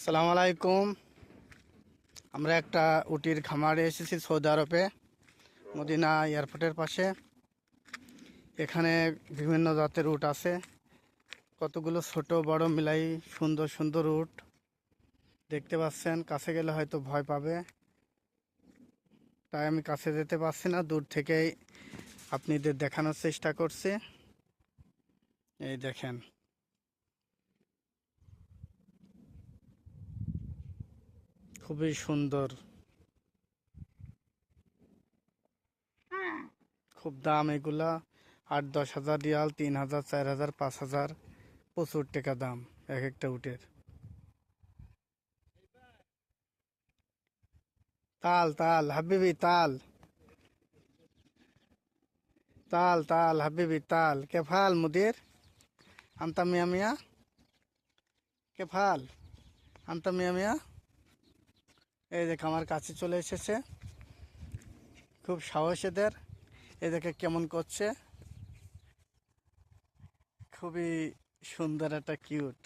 আসসালামু আলাইকুম। আমরা একটা উটির খামারে এসেছি সৌদি আরবে, মদিনা এয়ারপোর্টের পাশে। এখানে বিভিন্ন জাতের উট আছে, কতগুলো ছোট বড় মিলাই সুন্দর সুন্দর উট দেখতে পাচ্ছেন। কাছে গেলে হয়তো ভয় পাবে, তাই আমি কাছে যেতে পারছি না, দূর থেকেই আপনাদের দেখানোর চেষ্টা করছি। এই দেখেন, খুবই সুন্দর, খুব দাম এগুলা। 8-10 হাজার রিয়াল, 3,000, 4,000, 5,000, প্রচুর টাকা দাম এক একটা উটের। তাল তাল হাবিবি তাল, তাল তাল হাবিবি তাল। কেফাল মুদির আন্তা মিয়া মিয়া, কেফাল আন্তা মিয়া মিয়া। এই দেখ আমার কাছে চলে এসেছে, খুব সাহস এদের। এই দেখে কেমন করছে, খুবই সুন্দর একটা কিউট।